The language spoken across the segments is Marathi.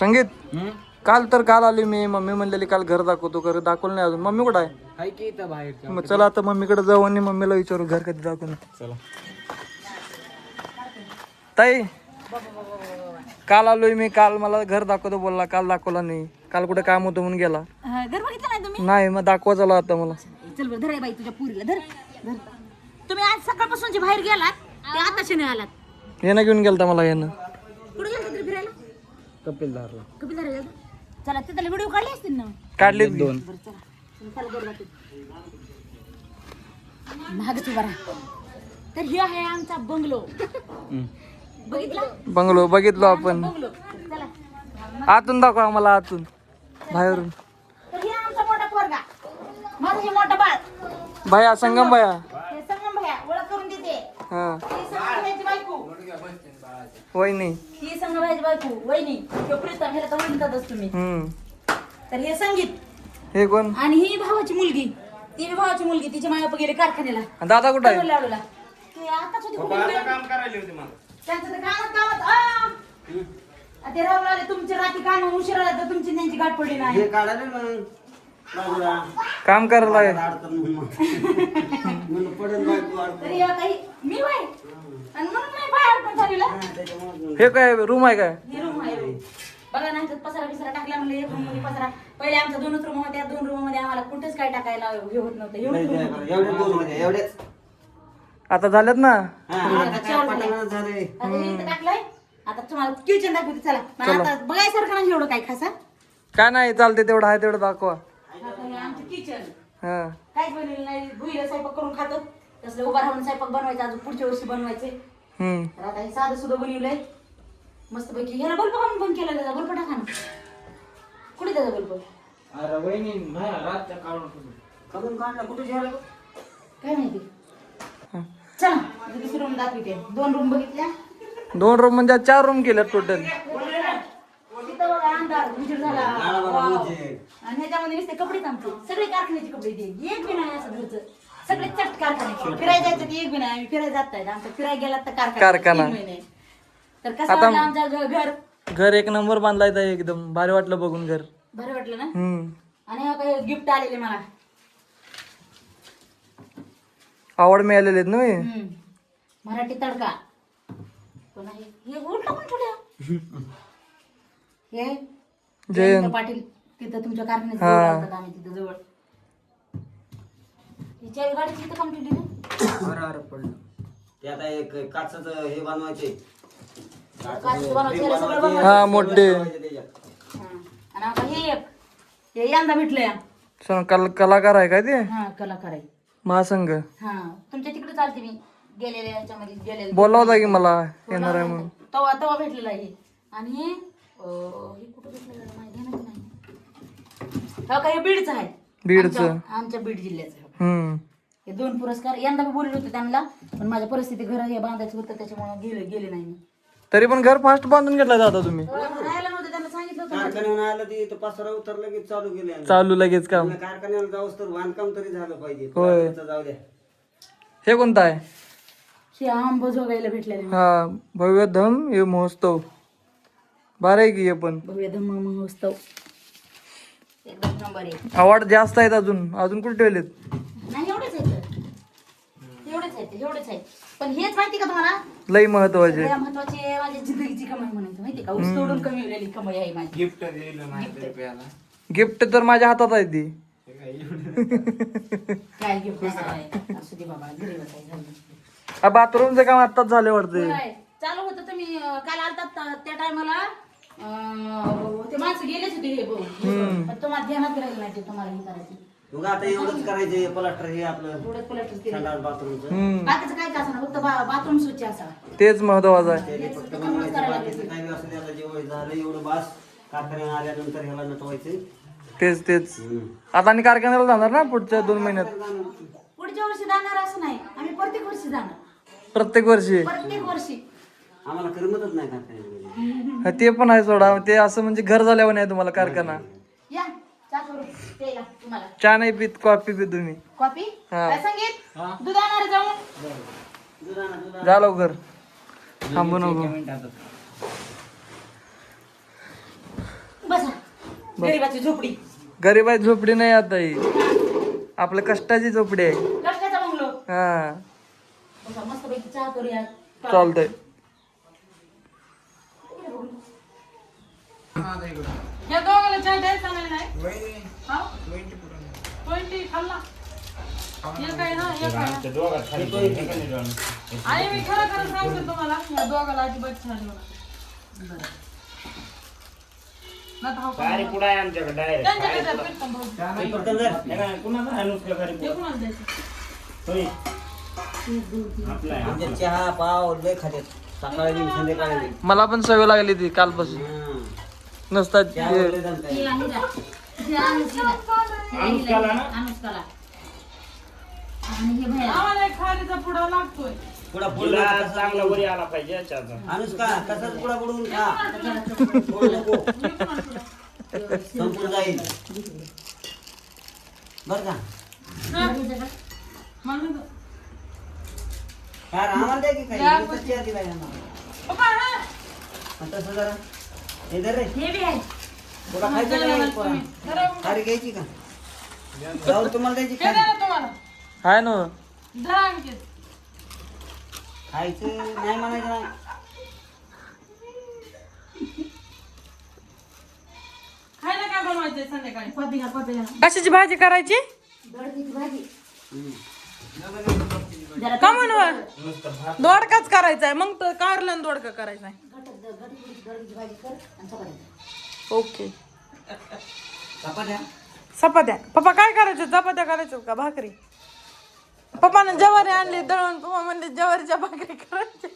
संगीत काल आली मी. मम्मी म्हणलेली काल घर दाखवतो, घर दाखवलं नाही अजून. मम्मी कुठं आहे? की इथं बाहेर मग चला आता मम्मीकडे जाऊ आणि मम्मीला विचारू घर कधी दाखवून. चला. ताई काल आलोय मी. काल मला घर दाखवतो बोलला, काल दाखवला नाही. काल कुठे काम होतं म्हणून गेला. घर बघितलं नाही तुम्ही? नाही मग दाखवा चला आता मला. चल बरं, धर बाई तुझ्या पुरीला, धर धर. तुम्ही आज सकाळपासून जे बाहेर गेलात ते आताशी नाही आलात. येणं घेऊन गेलता मला येणं. कुठे गेला तरी फिरायला? कपिलधारला. कपिलधारा गेला. चला तिथले व्हिडिओ काढले असतील ना? काढले 2. बरं चला. चला घर दाखवू. महागच उभा राहा. तर हे आहे आमचा बंगलो. बघितला? बंगलो बघितलो आपण. बंगलो. चला. आतून दाखवा मला, आतून बाहेरून. तर हे आमचा मोठा पोरगा, माझं हे मोठा बाळ. भया संगम भया. हे संगम भैया ओळख करून देते. हा ही संगम भैयाची बायको. वहिनी. ही संगम भैयाची बायको वहिनी. तो प्रीतम, ह्याला तर म्हणतातच तुम्ही. तर हे संगीत. हे कोण? आणि ही भावाची मुलगी. ती बी भावाची मुलगी. तिची माया गेले कारखान्याला. आणि दादा कुठं आहे? लाडूला. ते आताच होते कुठे गेले? काम करायला होते मला. त्यांचं तर कामात ते राहून आले तुमचे रात्री काम उशिरा आले तर तुमची त्यांची गाठ पडली नाही. काढायला मग बाजूला. काम करायला आहे. तरी या काही मी बाय आणि म्हणून नाही बाहेर पण चालू. हे काय रूम आहे काय? हे रूम आहे room. बघा नाही पसारा बिसारा टाकला म्हणलं एक रूम मध्ये पसारा. पहिले आमच्या 2च रूम होत्या. 2 रूम मध्ये आम्हाला कुठेच काय टाकायला हे होत नव्हतं. एवढं आता झाल्यात ना. टाकलंय. आता तुम्हाला किचन दाखवते. चला आता बघायसारखं नाही एवढं काय खासा. काय नाही चालते, तेवढं आहे तेवढं दाखवा. आता हे आमचं किचन. हा काहीच बनवलेलं नाही. भुईला स्वयंपाक करून खातो. तसलं उभा राहून स्वयंपाक बनवायचा. अजून पुढच्या वर्षी बनवायचे. तर आता हे साधं सुद्धा बनवलंय मस्त पैकी. ह्याला बल्ब काढून बंद केला. त्याचा बल्ब टाका ना. कुठे त्याचा बल्ब? अरे वहिनी रातच्या काढून काढला. कुठे जेवायला? काय माहिती. चला दुसरी रूम दाखवते. 2 रूम बघितल्या. 2 रूम म्हणजे 4 रूम केल्यात टोटल. तिथं बघा अंधार उजेड झाला. आणि ह्याच्यामध्ये नुसते कपडेच आमचे. सगळे कारखान्याचे कपडे ते. एक बी नाही असं घरचं. सगळे चट कारखान्याचे. फिरायला जायचं ते एक बी नाही. आम्ही फिरायला जात नाही. आमचं फिरायला गेलात तर कारखाना. 3 महिने. तर कसं वाटलं आमचं घर? घर एक नंबर बांधलाय ताई. एकदम भारी वाटलं बघून घर. भारी वाटलं ना. आणि हा काही गिफ्ट आलेले मला. आवड मिळालेले आहेत ना. मराठी तडका. पण हे उलट कोण ठेवलं? हे जयंत पाटील. तिथं तुमच्या कारखान्यात आम्ही तिथं जवळ. हिच्या गाडीची इथं काम ठेवली ना. अरे पडलं. ते आता एक काचचं हे बनवायचे. हा मोठे. आणि आता हे एक हे यंदा भेटलंय. कलाकार आहे काय ते? हा कलाकार आहे. महासंघ. हा तुमच्या तिकडे चालते मी गेलेल्या याच्यामध्ये गेलेले. बोलला होता की मला येणार आहे म्हणून. तवा भेटलेला आहे. आणि हे कुठं भेटलेलं नाही घेणार नाही. हा काही बीडचं आहे. बीडचं. आमच्या बीड जिल्ह्याचं. हे 2 पुरस्कार यंदा मी बोलले होते त्यांना. पण माझ्या परिस्थिती घर हे बांधायचं होतं त्याच्यामुळे गेले नाही मी. तरी पण घर फास्ट बांधून घेतला दादा तुम्ही. राहायला नव्हतं त्यांना सांगितलं होतं. कारखान्यावर आलं ती पसारा उतरला की चालू केले. चालू लगेच काम. कारखान्याला जाऊस तर बांधकाम तरी झालं पाहिजे. होय. जाऊ द्या. हे कोणतं आहे? हे आंब जोगायला भेटलेले. हा भव्य धम हे महोत्सव. बरं आहे की हे पण. भव्य धम्म महोत्सव एकदम नंबर 1. अवॉर्ड जास्त आहेत अजून कुठे ठेवलेत? नाही एवढेच आहेत. पण हेच माहिती का तुम्हाला? लई महत्वाचे. सगळ्यात महत्वाची माझ्या जिंदगीची कमाई म्हणायचं माहिती का? ऊस तोडून कमी होलेली कमाई आहे माझी. गिफ्ट दिलं नाही रुपयाला. गिफ्ट तर माझ्या हातात आहे ती. काय गिफ्ट असू दे बाबा. घरी बसायचं. बाथरूमचं काम आताच झाले वाटते. चालू होतं. तुम्ही काल आलतात त्या टायमाला ते माणसं गेलेच होते हे बघून. पण तुम्हाला ध्यानात राहिलं नाही ते तुम्हाला हे करायचं. मग आता एवढंच करायचे. प्लास्टर हे आपलं एवढंच प्लास्टर केलं. संडास बाथरूमचं. बाकीचं काय का असणार फक्त बाथरूम स्वच्छ असावा. तेच महत्वाचं आहे. ते फक्त बनवायचं. बाकीचं काय बी असू दे. आता जेवढं झालं एवढं बास. कारखान्यात आल्यानंतर ह्याला नटवायचं. तेच आता आणि कारखान्याला जाणार ना पुढच्या 2 महिन्यात. पुढच्या वर्षी जाणार असं नाही. आम्ही प्रत्येक वर्षी जाणार. प्रत्येक वर्षी. आम्हाला करमतच नाही कारखान्यात. ते पण आहे सोडा. ते असं म्हणजे घर झाल्यावर नाही तुम्हाला कारखाना. या चहा करू प्यायला तुम्हाला. चहा नाही पित, कॉफी पित तुम्ही. कॉफी संगीत दूध आणणार जाऊन. जा लवकर. थांबू नको. गरीबाची झोपडी गरीबाई झोपडी नाही आता ही आपलं कष्टाची झोपडी आहे. कष्टाचा बंगलो हा मस्त पैकी चहा करूया चालतंय. या दोघाला चहा द्यायचा नाही हा? 20 खाल्ला हे काय ना हे काय आणि मी खरं खरं सांगते तुम्हाला या दोघाला अजिबात चहा देऊ नका. नाही तर हो का? आमच्याकडे डायरेक्ट त्यांच्याकडे द्या, प्रीतम भाऊ. कुणाला अनुष्का घरी हे कुणाला द्यायचं? होय आपला आहे. आमच्या चहा पाव लय खात्यात सकाळी बी, संध्याकाळी बी. मला पण सवय लागली ती कालपासून हं. नसतात चहा ते- लय जमतंय. अनुष्काला ना? अनुष्काला आणि हे भैया आम्हाला एक खारीचा पुडा लागतोय. पुढा तिला पुढं चांगला वरी आला पाहिजे याच्यात. अनुष्का तसंच पुढा बुडवून खा थोडं नको संपून जाईल बर का. मला नको. यार आम्हाला द्या की काही द्या, नुसतं चहा दिलाय आम्हाला. पप्पा, हा. आणि तसं जरा हे धर रे हे बी आहे तुला खायचं नाही पोरा. खरं खारी घ्यायची का जाऊ तुम्हाला द्यायची हे द्या खारी ना तुम्हाला आहे ना द्या आणखी. खायचं नाही म्हणायचं नाही. खायला काय बनवायचंय संध्याकाळी? कॉपी कशाची भाजी करायची गडकीची भाजी हं. जरा का म्हणून दोडकाच करायचा आहे मग तर कारला दोडका करायचा आहे. गडकीची भाजी कर आणि चपाती ओके चपात्या चपात्या पप्पा काय करायचं चपात्या करायचं का भाकरी. पप्पानं ज्वारी आणली दळून पप्पा म्हणले ज्वारीच्या भाकरी करायच्या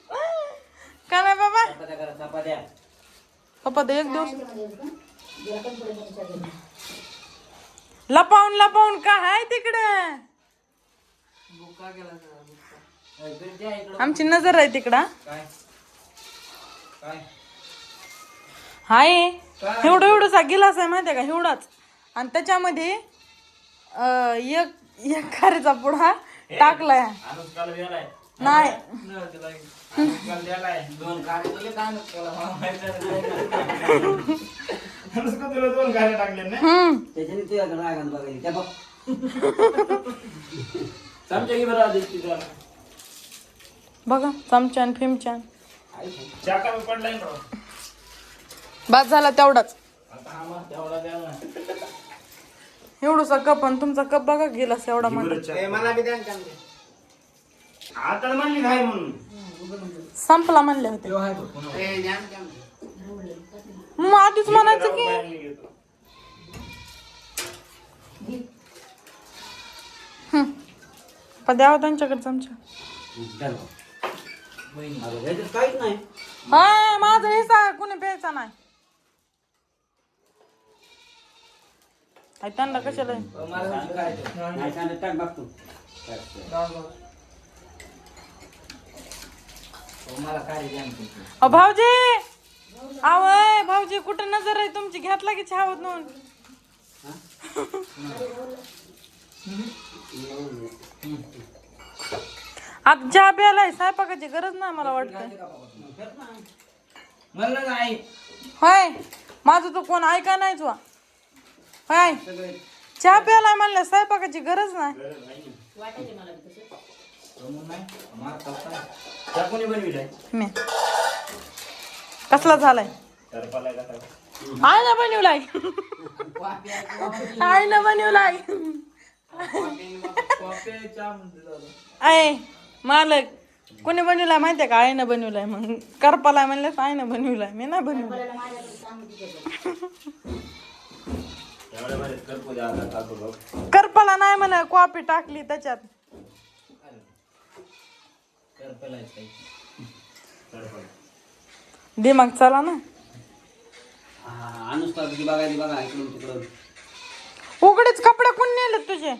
का नाही बाबा. चपात्या करा चपात्या. पप्पा तर एक दिवस लपावून लपावून का आहे तिकडे आमची नजर आहे तिकडं हाय एवढं एवढंचा गिलास आहे माहितीये का एवढाच आणि त्याच्यामध्ये एक एक खारीचा पुडा टाकलाय अनुष्काला द्यालाय. नाही अनुष्काला द्यालाय. अनुष्का तुला 2 गाड्या टाकल्या ना. त्याच्याने तुझ्याकडे रागान बघायची त्या बघ चमचा घे बरं आधी तिथं. बघा चमच्यान फिमच्यान चहा कमी पडलाय ना राव. बाद झाला तेवढाच आता हा मग तेवढा द्या ना. एवढूसा कप आणि तुमचा कप बघा गिलास एवढा घे मध्ये बरं चहा. आता म्हणली काय म्हणून संपला म्हणले होते मग आधीच म्हणायचं की बाहेर घेतो. द्यावं त्यांच्याकडे चमचा ह्याच्यात काहीच नाही. हाय माझा हिस्सा कुणी प्यायचा नाही हाय, त्यांना कशाला नाही सांगत टाक बघतो. भाऊजी आवय भाऊजी कुठं नजर आहे तुमची घेतला की छावत म्हणून आता चहा प्यायलाय स्वयंपाकाची गरज नाही मला वाटतं म्हणलं नाही. होय माझं तो कोण ऐका नाहीच वा होय चहा प्यायलाय म्हणलं स्वयंपाकाची गरज नाही चहा कोणी बनविलाय? मी कसला झालाय सरपालाय का? आय ना बनवलाय आय ना बनवलाय आय मालक कोणी बनवलाय माहितीये का आईनं बनवलाय मग करपालाय म्हणलं आईनं बनवलाय मी नाही बनवलाय एवढ्या भारीत करपू द्या आता काकू बघ. करपाला नाही म्हणा कॉफी टाकली त्याच्यात दिमाग चला ना अनुष्का किती बघायची बघा इकडून तिकडून उघडेच कपडे कोण नेले तुझे